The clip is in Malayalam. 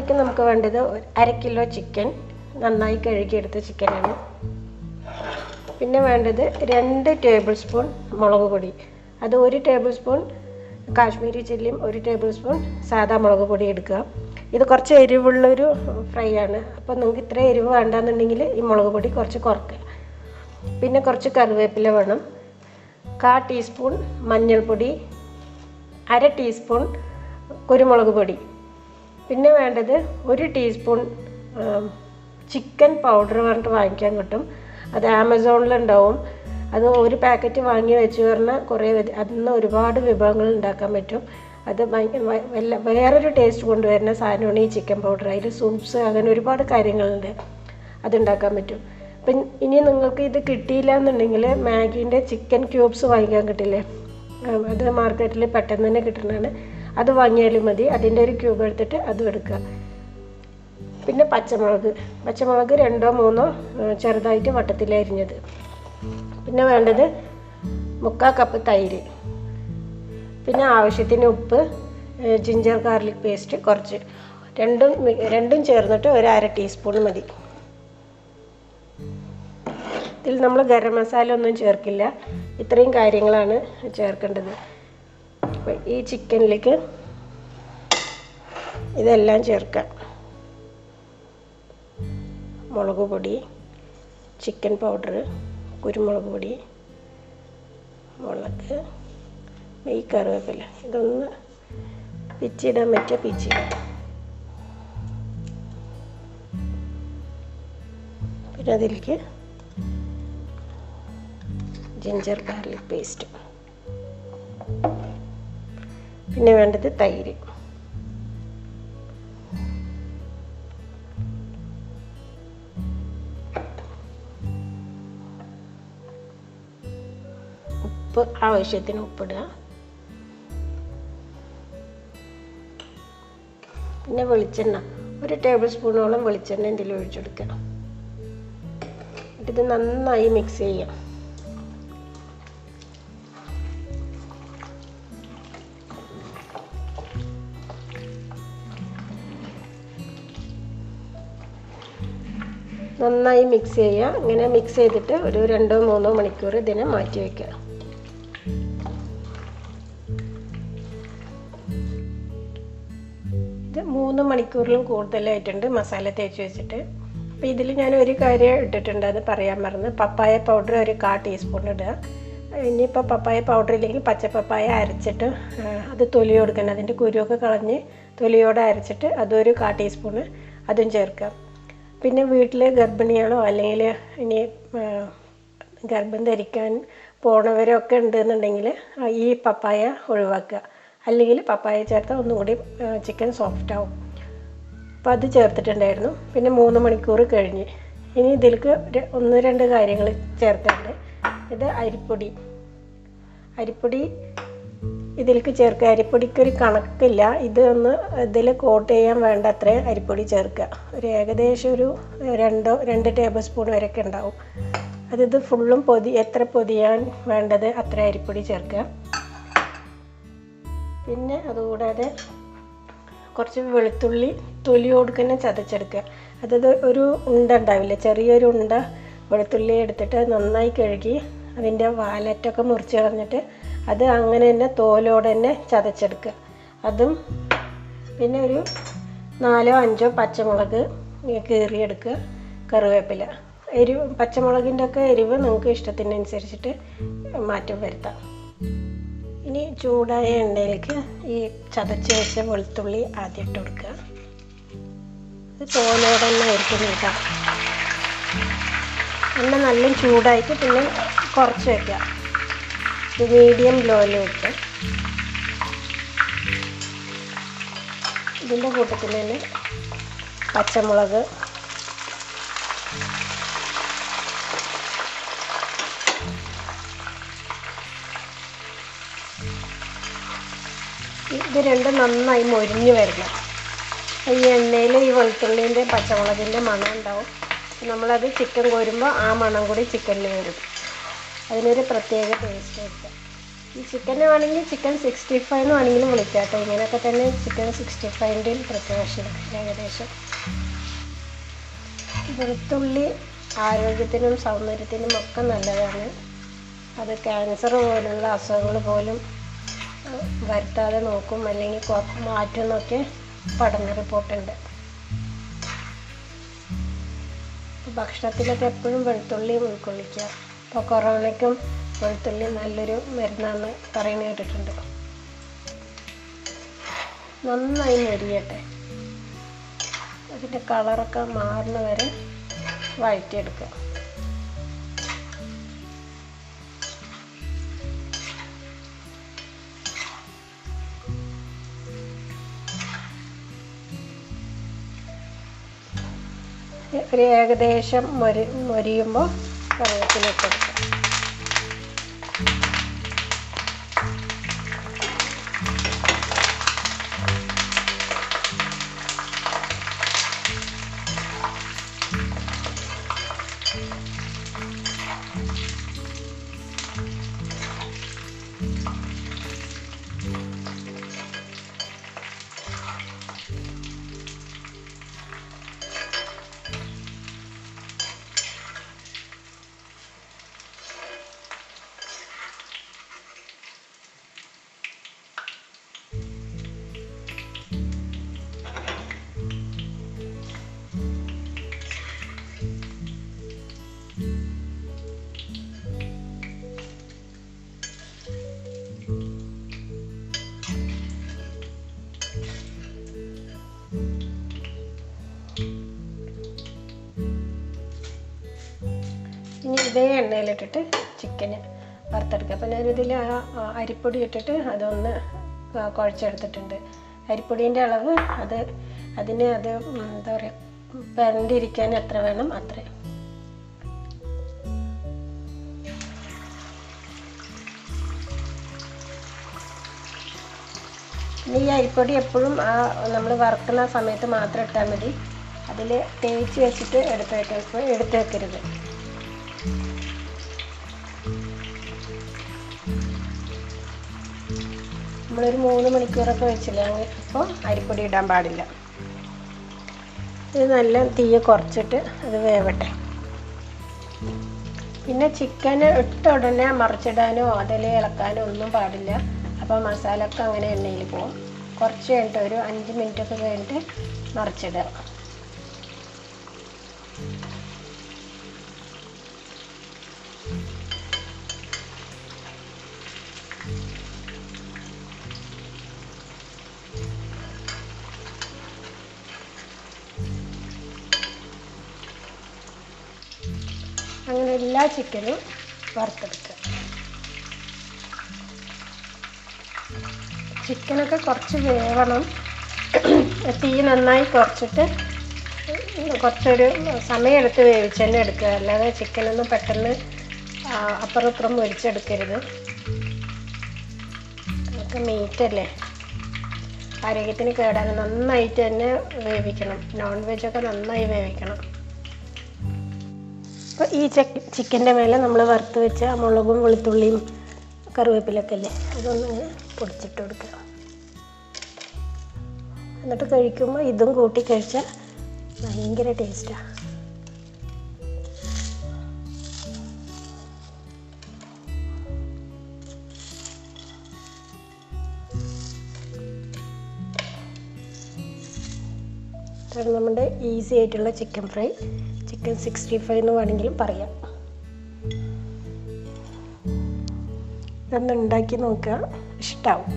ഇതിലേക്ക് നമുക്ക് വേണ്ടത് 1/2 കിലോ ചിക്കൻ, നന്നായി കഴുകിയെടുത്ത ചിക്കനാണ്. പിന്നെ വേണ്ടത് 2 ടേബിൾ സ്പൂൺ മുളക് പൊടി. അത് 1 ടേബിൾ സ്പൂൺ കാശ്മീരി ചില്ലിയും 1 ടേബിൾ സ്പൂൺ സാദാ മുളക് പൊടി എടുക്കുക. ഇത് കുറച്ച് എരിവുള്ളൊരു ഫ്രൈ ആണ്. അപ്പോൾ നിങ്ങൾക്ക് ഇത്ര എരിവ് വേണ്ടാന്നുണ്ടെങ്കിൽ ഈ മുളക് പൊടി കുറച്ച് കുറയ്ക്കുക. പിന്നെ കുറച്ച് കറിവേപ്പില വേണം, 1/4 ടീസ്പൂൺ മഞ്ഞൾപ്പൊടി, 1/2 ടീസ്പൂൺ കുരുമുളക് പൊടി. പിന്നെ വേണ്ടത് 1 ടീസ്പൂൺ ചിക്കൻ പൗഡർ പറഞ്ഞിട്ട് വാങ്ങിക്കാൻ കിട്ടും. അത് ആമസോണിലുണ്ടാവും. അത് ഒരു പാക്കറ്റ് വാങ്ങി വെച്ച് പറഞ്ഞാൽ അതിന്ന് ഒരുപാട് വിഭവങ്ങൾ ഉണ്ടാക്കാൻ പറ്റും. അത് വേറൊരു ടേസ്റ്റ് കൊണ്ടുവരുന്ന സാധനമാണ് ഈ ചിക്കൻ പൗഡർ. അതിൽ സൂപ്സ് അങ്ങനെ ഒരുപാട് കാര്യങ്ങളുണ്ട്, അതുണ്ടാക്കാൻ പറ്റും. അപ്പം ഇനി നിങ്ങൾക്ക് ഇത് കിട്ടിയില്ല എന്നുണ്ടെങ്കിൽ മാഗീൻ്റെ ചിക്കൻ ക്യൂബ്സ് വാങ്ങിക്കാൻ കിട്ടില്ലേ, അത് മാർക്കറ്റിൽ പെട്ടെന്ന് തന്നെ കിട്ടുന്നതാണ്. അത് വാങ്ങിയാലും മതി. അതിൻ്റെ ഒരു ക്യൂബ് എടുത്തിട്ട് അതും എടുക്കുക. പിന്നെ പച്ചമുളക് 2 3 ചെറുതായിട്ട് വട്ടത്തിൽ അരിഞ്ഞത്. പിന്നെ വേണ്ടത് 3/4 കപ്പ് തൈര്. പിന്നെ ആവശ്യത്തിന് ഉപ്പ്, ജിഞ്ചർ ഗാർലിക് പേസ്റ്റ് കുറച്ച്, രണ്ടും ചേർന്നിട്ട് 1/2 ടീസ്പൂൺ മതി. ഇതിൽ നമ്മൾ ഗരം മസാല ഒന്നും ചേർക്കില്ല. ഇത്രയും കാര്യങ്ങളാണ് ചേർക്കേണ്ടത്. അപ്പോൾ ഈ ചിക്കനിലേക്ക് ഇതെല്ലാം ചേർക്കാം. മുളക് പൊടി, ചിക്കൻ പൗഡർ, കുരുമുളക് പൊടി, മുളക്, ഈ കറിവേപ്പില, ഇതൊന്ന് പിച്ചിടാൻ പറ്റിയ പിച്ചിടാം. പിന്നെ അതിലേക്ക് ജിഞ്ചർ ഗാർലിക് പേസ്റ്റ്. പിന്നെ വേണ്ടത് തൈര്. ഉപ്പ് ആവശ്യത്തിന് ഉപ്പിടുക. പിന്നെ വെളിച്ചെണ്ണ 1 ടേബിൾ സ്പൂണോളം വെളിച്ചെണ്ണ ഇതിൽ ഒഴിച്ചെടുക്കുക. ഇത് നന്നായി മിക്സ് ചെയ്യാം. നന്നായി മിക്സ് ചെയ്യുക. ഇങ്ങനെ മിക്സ് ചെയ്തിട്ട് ഒരു 2 3 മണിക്കൂർ ഇതിനെ മാറ്റി വയ്ക്കുക. ഇത് 3 മണിക്കൂറിലും കൂടുതലായിട്ടുണ്ട് മസാല തേച്ച് വെച്ചിട്ട്. അപ്പോൾ ഇതിൽ ഞാൻ ഒരു കാര്യം ഇട്ടിട്ടുണ്ട്, അത് പറയാൻ മറന്ന്. പപ്പായ പൗഡർ 1/4 ടീസ്പൂൺ ഇടുക. ഇനിയിപ്പോൾ പപ്പായ പൗഡർ ഇല്ലെങ്കിൽ പച്ച പപ്പായ അരച്ചിട്ട് അത് തൊലി കൊടുക്കണം. അതിൻ്റെ കുരുവൊക്കെ കളഞ്ഞ് തൊലിയോടെ അരച്ചിട്ട് അതൊരു 1/4 ടീസ്പൂണ് അതും ചേർക്കാം. പിന്നെ വീട്ടിൽ ഗർഭിണികളോ അല്ലെങ്കിൽ ഇനി ഗർഭം ധരിക്കാൻ പോണവരൊക്കെ ഉണ്ടെന്നുണ്ടെങ്കിൽ ഈ പപ്പായ ഒഴിവാക്കുക. അല്ലെങ്കിൽ പപ്പായ ചേർത്താൽ ഒന്നും കൂടി ചിക്കൻ സോഫ്റ്റ് ആവും. അപ്പോൾ അത് ചേർത്തിട്ടുണ്ടായിരുന്നു. പിന്നെ 3 മണിക്കൂർ കഴിഞ്ഞ് ഇനി ഇതിലേക്ക് 1-2 കാര്യങ്ങൾ ചേർക്കാനുണ്ട്. ഇത് അരിപ്പൊടി ഇതിലേക്ക് ചേർക്കുക. അരിപ്പൊടിക്കൊരു കണക്കില്ല. ഇതിൽ കോട്ട് ചെയ്യാൻ വേണ്ട അത്രയും അരിപ്പൊടി ചേർക്കുക. ഒരു ഏകദേശം ഒരു 2 ടേബിൾ സ്പൂൺ വരെയൊക്കെ ഉണ്ടാവും. ഇത് ഫുള്ളും എത്ര പൊതിയാൻ വേണ്ടത് അത്ര അരിപ്പൊടി ചേർക്കുക. പിന്നെ അതുകൂടാതെ കുറച്ച് വെളുത്തുള്ളി തൊലിയോട് തന്നെ ചതച്ചെടുക്കുക. അതായത് ഒരു ഉണ്ട ഉണ്ടാവില്ല, ചെറിയൊരു ഉണ്ട വെളുത്തുള്ളി എടുത്തിട്ട് നന്നായി കഴുകി അതിൻ്റെ വാലറ്റൊക്കെ മുറിച്ച് കളഞ്ഞിട്ട് അത് അങ്ങനെ തന്നെ തോലോടെ തന്നെ ചതച്ചെടുക്കുക. അതും പിന്നെ ഒരു 4 5 പച്ചമുളക് കീറിയെടുക്കുക. കറിവേപ്പില, പച്ചമുളകിൻ്റെ ഒക്കെ എരിവ് നിങ്ങൾക്ക് ഇഷ്ടത്തിനനുസരിച്ചിട്ട് മാറ്റം വരുത്താം. ഇനി ചൂടായ എണ്ണയിലേക്ക് ഈ ചതച്ച് വെച്ച വെളുത്തുള്ളി ആദ്യം ഇട്ട് കൊടുക്കുക. ഇത് തോലോടെ തന്നെ ആയിരിക്കും കേട്ടോ. എണ്ണ നല്ല ചൂടായിട്ട് പിന്നെ കുറച്ച് വയ്ക്കുക. മീഡിയം ലോയിൽ വെക്കുക. ഇതിൻ്റെ കൂട്ടത്തിൽ തന്നെ പച്ചമുളക്, ഇത് രണ്ടും നന്നായി മൊരിഞ്ഞ് വരണം. ഈ എണ്ണയിൽ ഈ വെളുത്തുള്ളിൻ്റെ പച്ചമുളകിൻ്റെ മണം ഉണ്ടാവും. നമ്മളത് ചിക്കൻ കോരുമ്പോൾ ആ മണം കൂടി ചിക്കനിൽ വരും. അതിനൊരു പ്രത്യേക ടേസ്റ്റ് ആയിരിക്കും. ഈ ചിക്കനെ വേണമെങ്കിൽ ചിക്കൻ 65 എന്ന് വേണമെങ്കിലും വിളിക്കാം കേട്ടോ. ഇങ്ങനെയൊക്കെ തന്നെ ചിക്കൻ 65ൻ്റെയും പ്രിപ്പറേഷൻ ഏകദേശം. വെളുത്തുള്ളി ആരോഗ്യത്തിനും സൗന്ദര്യത്തിനും ഒക്കെ നല്ലതാണ്. അത് ക്യാൻസർ പോലുള്ള അസുഖങ്ങൾ പോലും വരുത്താതെ നോക്കും, അല്ലെങ്കിൽ മാറ്റും എന്നൊക്കെ പഠന റിപ്പോർട്ടുണ്ട്. ഭക്ഷണത്തിലൊക്കെ എപ്പോഴും വെളുത്തുള്ളി ഉൾക്കൊള്ളിക്കുക. ഇപ്പോൾ കൊറോണയ്ക്കും വെളുത്തുള്ളി നല്ലൊരു മരുന്നാണെന്ന് പറയുന്നത് കേട്ടിട്ടുണ്ട്. നന്നായി മൊരിയട്ടെ. അതിൻ്റെ കളറൊക്കെ മാറുന്ന വരെ വഴറ്റിയെടുക്കുക. ഒരു ഏകദേശം മൊരിയുമ്പോൾ കറിവേപ്പിലൊക്കെ എടുക്കുക. ഇനി ഇതേ എണ്ണയിലിട്ടിട്ട് ചിക്കന് വറുത്തെടുക്കുക. അപ്പോൾ ഞാനിതിൽ അരിപ്പൊടി ഇട്ടിട്ട് അതൊന്ന് കുഴച്ചെടുത്തിട്ടുണ്ട്. അരിപ്പൊടീൻ്റെ അളവ് അതിന് എന്താ പറയുക, പരണ്ടിരിക്കാൻ എത്ര വേണം അത്ര. പിന്നെ ഈ അരിപ്പൊടി എപ്പോഴും നമ്മൾ വറുക്കുന്ന സമയത്ത് മാത്രം ഇട്ടാൽ മതി. അതിൽ തേച്ച് വെച്ചിട്ട് എടുത്ത് വെക്കരുത്. നമ്മളൊരു 3 മണിക്കൂറൊക്കെ വെച്ചില്ല, അപ്പോൾ അരിപ്പൊടി ഇടാൻ പാടില്ല. ഇത് നല്ല തീയെ കുറച്ചിട്ട് അത് വേവട്ടെ. പിന്നെ ചിക്കൻ ഇട്ട ഉടനെ മറിച്ചിടാനോ അതിൽ ഇളക്കാനോ ഒന്നും പാടില്ല. അപ്പോൾ മസാല ഒക്കെ അങ്ങനെ എണ്ണയിൽ പോകും. കുറച്ച് കഴിഞ്ഞിട്ട് ഒരു 5 മിനിറ്റൊക്കെ കഴിഞ്ഞിട്ട് മറിച്ചിടുക. അങ്ങനെ എല്ലാ ചിക്കനും വറുത്തെടുക്കുക. ചിക്കനൊക്കെ കുറച്ച് വേവണം. തീ നന്നായി കുറച്ചിട്ട് കുറച്ചൊരു സമയമെടുത്ത് വേവിച്ച് തന്നെ എടുക്കുക. അല്ലാതെ ചിക്കനൊന്നും പെട്ടെന്ന് അപ്പുറം ഇപ്പുറം പൊരിച്ചെടുക്കരുത്. അതൊക്കെ മീറ്റല്ലേ, ആരോഗ്യത്തിന് കേടാണ്. നന്നായിട്ട് തന്നെ വേവിക്കണം. നോൺ വെജൊക്കെ നന്നായി വേവിക്കണം. അപ്പോൾ ഈ ചിക്കൻ്റെ മേലെ നമ്മൾ വറുത്ത് വെച്ച മുളകും വെളുത്തുള്ളിയും കറിവേപ്പിലൊക്കെ അല്ലേ, അതൊന്നിങ്ങനെ പൊടിച്ചിട്ട് കൊടുക്കുക. എന്നിട്ട് കഴിക്കുമ്പോൾ ഇതും കൂട്ടി കഴിച്ചാൽ ഭയങ്കര ടേസ്റ്റാണ്. ഇതാണ് നമ്മുടെ ഈസി ആയിട്ടുള്ള ചിക്കൻ ഫ്രൈ. ചിക്കൻ 65 എന്ന് വേണമെങ്കിലും പറയാം. ഇതൊന്ന് ഉണ്ടാക്കി നോക്കുക, ഇഷ്ടമാവും.